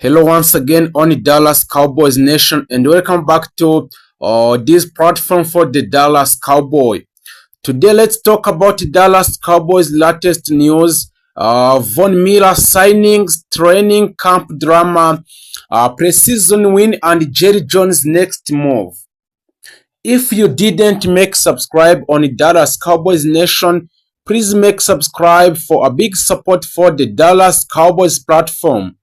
Hello once again on the Dallas Cowboys Nation and welcome back to this platform for the Dallas Cowboy. Today let's talk about the Dallas Cowboys latest news, Von Miller signings, training camp drama, preseason win and Jerry Jones next move. If you didn't make subscribe on the Dallas Cowboys Nation, please make subscribe for a big support for the Dallas Cowboys platform.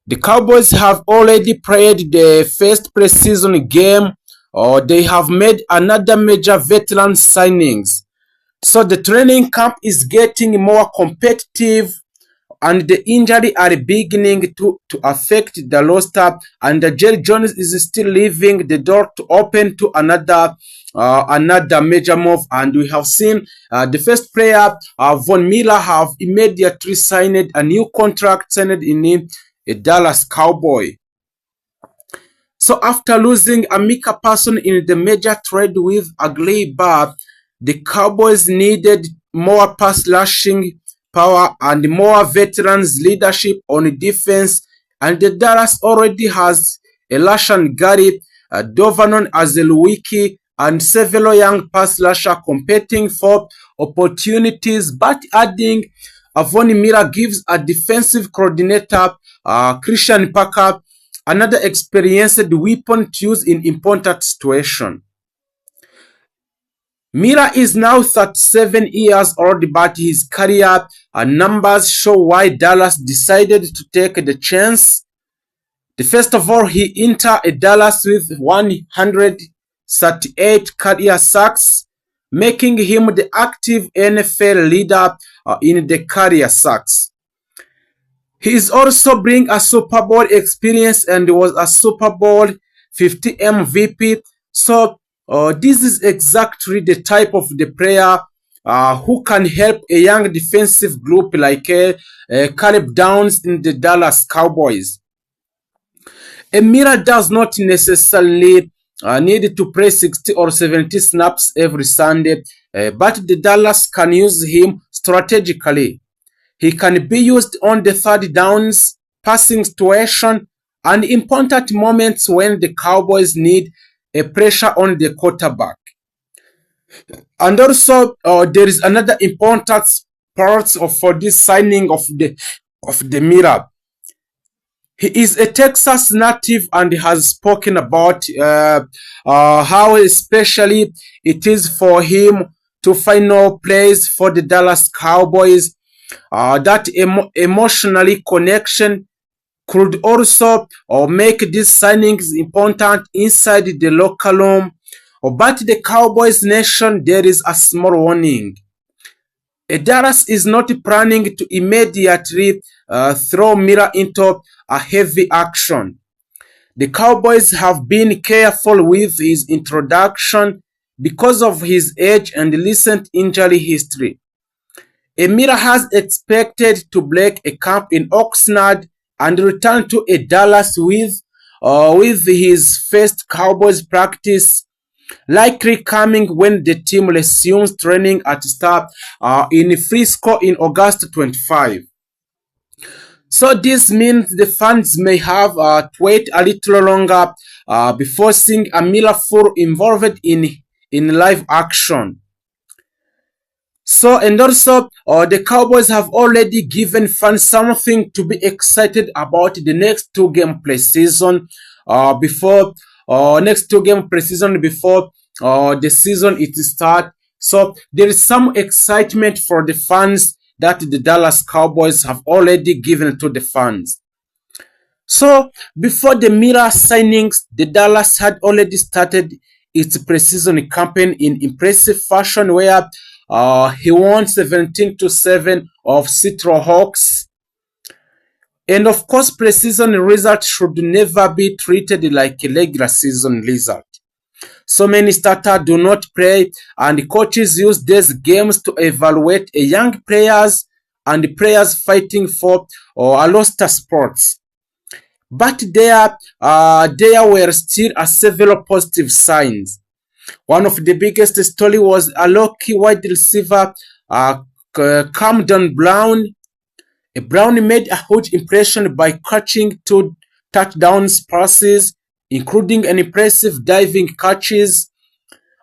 The Cowboys have already played the first preseason game, or they have made another major veteran signings. So the training camp is getting more competitive and the injury are beginning to affect the roster, and Jerry Jones is still leaving the door to open to another major move. And we have seen the first player, Von Miller, have immediately signed a new contract signed in a Dallas Cowboy. So after losing Amika Person in the major trade with Ugly Bar, the Cowboys needed more pass rushing power and more veterans leadership on defense, and the Dallas already has Elashan Gary, Dovanon Azelwiki, and several young pass rusher competing for opportunities, but adding Von Miller gives a defensive coordinator, Christian Parker, another experienced weapon to use in important situations. Miller is now 37 years old, but his career numbers show why Dallas decided to take the chance. First of all, he entered Dallas with 138 career sacks, making him the active NFL leader in the career sacks. He is also bring a Super Bowl experience and was a Super Bowl 50 MVP. So this is exactly the type of the player who can help a young defensive group like Caleb Downs in the Dallas Cowboys. Miller does not necessarily need to play 60 or 70 snaps every Sunday, but the Dallas can use him strategically. He can be used on the third downs, passing situation, and important moments when the Cowboys need a pressure on the quarterback. And also, there is another important part for this signing of the Miller. He is a Texas native and has spoken about how especially it is for him to final plays for the Dallas Cowboys. That emotionally connection could also make these signings important inside the locker room. But the Cowboys Nation, there is a small warning. Dallas is not planning to immediately throw Miller into a heavy action. The Cowboys have been careful with his introduction because of his age and recent injury history. Miller has expected to break a camp in Oxnard and return to Dallas with his first Cowboys practice likely coming when the team resumes training at start in Frisco in August 25. So this means the fans may have to wait a little longer before seeing a Miller full involved in live action. So, and also, the Cowboys have already given fans something to be excited about the next two-game preseason before the season it starts. So there is some excitement for the fans that the Dallas Cowboys have already given to the fans. So before the Miller signings, the Dallas had already started its preseason campaign in impressive fashion, where he won 17-7 of Seattle Hawks. And of course, preseason results should never be treated like a regular season result. So many starters do not play, and coaches use these games to evaluate young players and players fighting for a roster spots. But there were still several positive signs. One of the biggest story was a lucky wide receiver, Camden Brown. Brown made a huge impression by catching two touchdowns passes, including an impressive diving catches,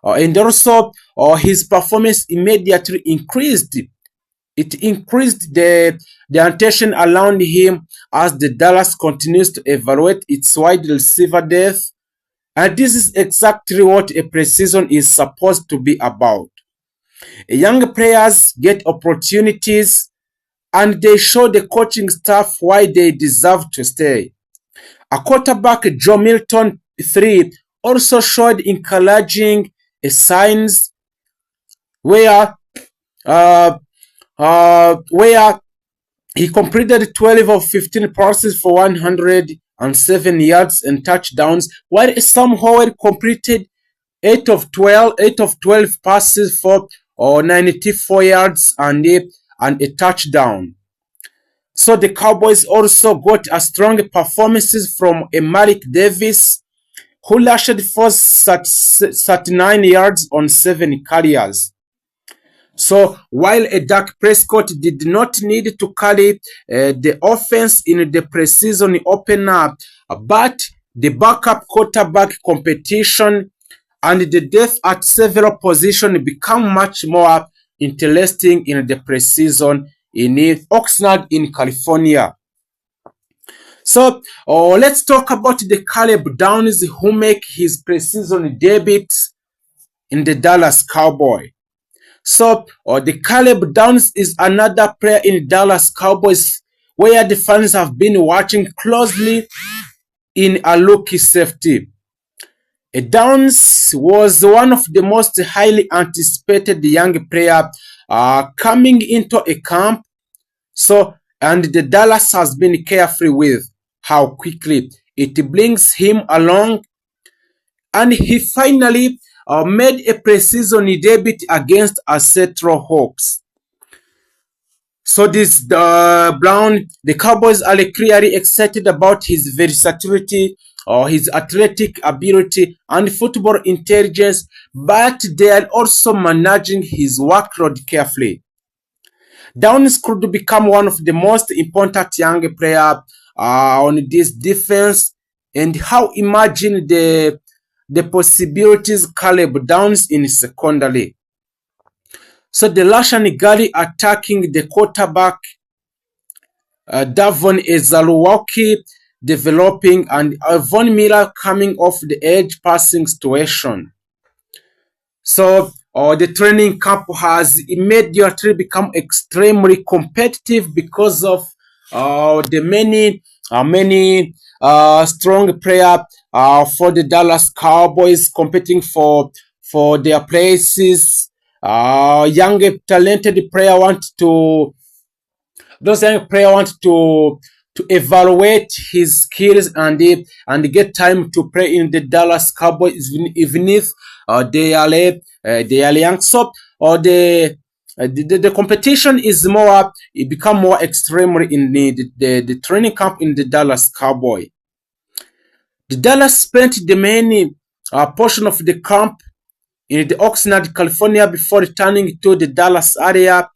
and also his performance immediately increased. It increased the attention around him as the Dallas continues to evaluate its wide receiver depth, and this is exactly what a preseason is supposed to be about. Young players get opportunities and they show the coaching staff why they deserve to stay. A quarterback, Joe Milton III, also showed encouraging signs where uh, where he completed 12 of 15 passes for 107 yards and touchdowns, while Sam Howell completed 8 of 12 passes for 94 yards and a touchdown. So the Cowboys also got a strong performances from Malik Davis, who lashed for 39 yards on 7 carries. So while a Dak Prescott did not need to carry the offense in the preseason opener, but the backup quarterback competition and the depth at several positions become much more interesting in the preseason in Oxnard in California. So let's talk about the Caleb Downs who make his preseason debut in the Dallas Cowboys. So the Caleb Downs is another player in Dallas Cowboys where the fans have been watching closely in a rookie safety. Downs was one of the most highly anticipated young player coming into a camp. So, and the Dallas has been careful with how quickly it brings him along, and he finally made a preseason debut against a Seattle Hawks. So this the Cowboys are clearly excited about his versatility, his athletic ability, and football intelligence, but they are also managing his workload carefully. Downs could become one of the most important young players on this defense, and how imagine the possibilities Caleb Downs in secondary. So the Russian Gary attacking the quarterback, Davon Ezaluwalki developing, and Von Miller coming off the edge passing situation. So the training camp has immediately become extremely competitive because of the many strong player for the Dallas Cowboys competing for their places. Young talented player want to those young player want to evaluate his skills and get time to play in the Dallas Cowboys even if they are young. So or the competition is more it become more extreme in the training camp in the Dallas Cowboy. The Dallas spent the main portion of the camp in the Oxnard, California before returning to the Dallas area,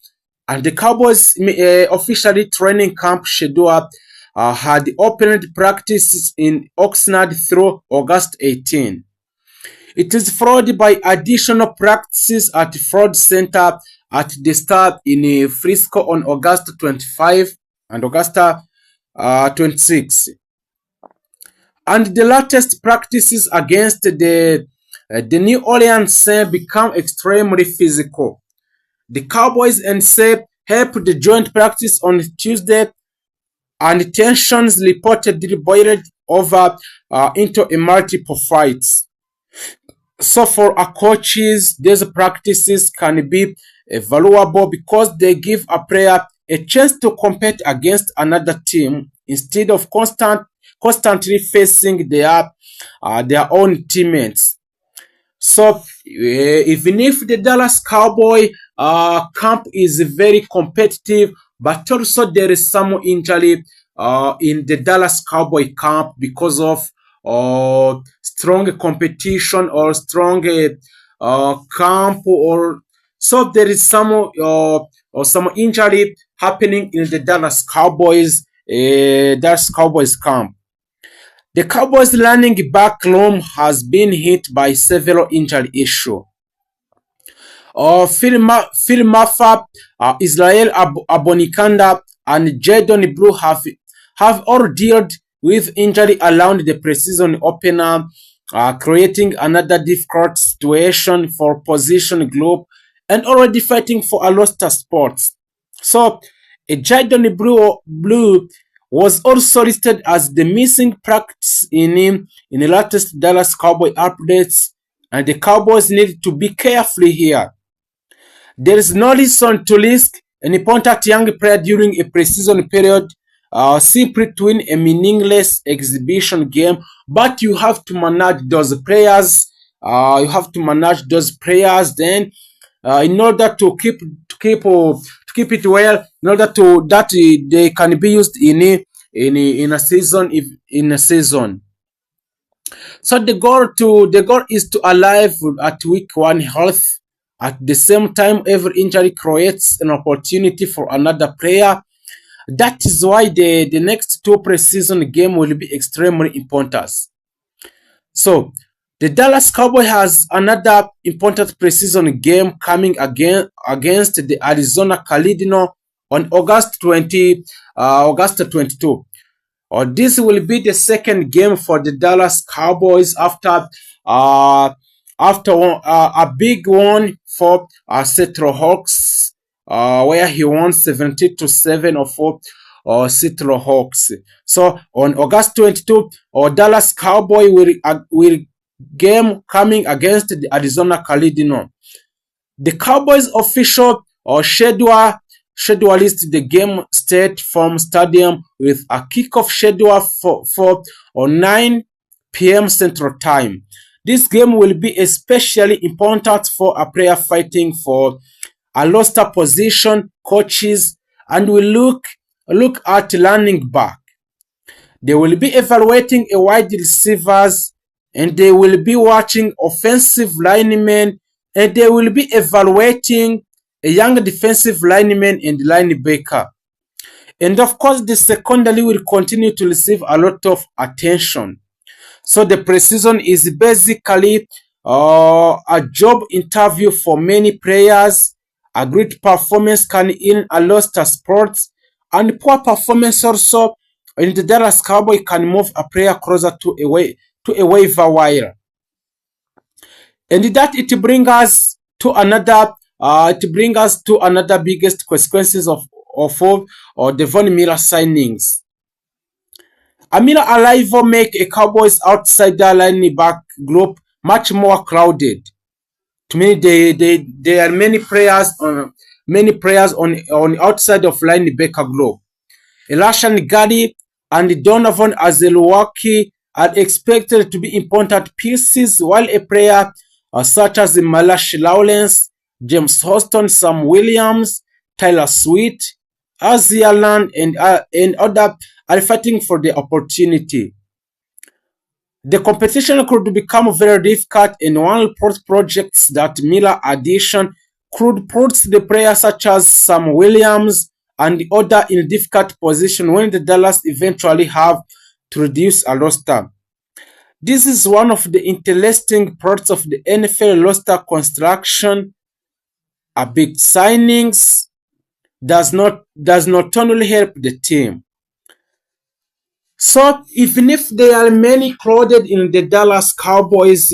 and the Cowboys officially training camp schedule had opened practices in Oxnard through August 18. It is followed by additional practices at Ford Center at the start in Frisco on August 25 and August 26. And the latest practices against the New Orleans Saints become extremely physical. The Cowboys and Saints helped the joint practice on Tuesday, and tensions reportedly boiled over into a multiple fights. So for our coaches, these practices can be valuable because they give a player a chance to compete against another team instead of constantly facing their own teammates. So even if the Dallas Cowboy camp is very competitive, but also there is some injury in the Dallas Cowboy camp because of strong competition or strong camp, or so there is some or some injury happening in the Dallas Cowboys camp. The Cowboys running back room has been hit by several injury issues. Phil Maffa, Israel Abonikanda, and Jadon Blue have all dealt with injury around the preseason opener, creating another difficult situation for position group and already fighting for a roster spot. So, Jadon Blue was also listed as the missing practice in the latest Dallas Cowboy updates, and the Cowboys need to be careful here. There is no reason to risk an important young player during a preseason period simply to win a meaningless exhibition game, but you have to manage those players. Then in order to keep it well, in order to that they can be used in a season if in a season. So the goal is to arrive at week 1 health. At the same time, every injury creates an opportunity for another player. That is why the next 2 preseason game will be extremely important. So the Dallas Cowboys has another important preseason game coming again against the Arizona Cardinals on August 22. This will be the second game for the Dallas Cowboys uh, after a big one for Seattle Hawks, where he won 70-7 of Seattle Hawks. So on August 22, Dallas Cowboy will game coming against the Arizona Cardinals. The Cowboys official scheduled the game State Farm Stadium with a kickoff schedule for 9 p.m. Central Time. This game will be especially important for a player fighting for a roster position, coaches, and will look at running back. They will be evaluating a wide receivers, and they will be watching offensive linemen, and they will be evaluating a young defensive lineman and linebacker. And of course, the secondary will continue to receive a lot of attention. So the preseason is basically a job interview for many players. A great performance can in a lost sports, and poor performance also in the Dallas Cowboy can move a player closer to a waiver wire. And that it brings us to another biggest consequences of the Von Miller signings. A Miller arrival make a Cowboys outsider linebacker group much more crowded. To me, there are many players on outside of linebacker group. Elashan Gary and Donovan Azelwaki are expected to be important pieces, while a player such as Malachi Lawrence, James Houston, Sam Williams, Tyler Sweet, Asia Land, and other are fighting for the opportunity. The competition could become very difficult, and one report projects that Miller addition could put the players such as Sam Williams and the other in difficult position when the Dallas eventually have to reduce a roster. This is one of the interesting parts of the NFL roster construction. A big signings does not only help the team. So even if there are many crowded in the Dallas Cowboys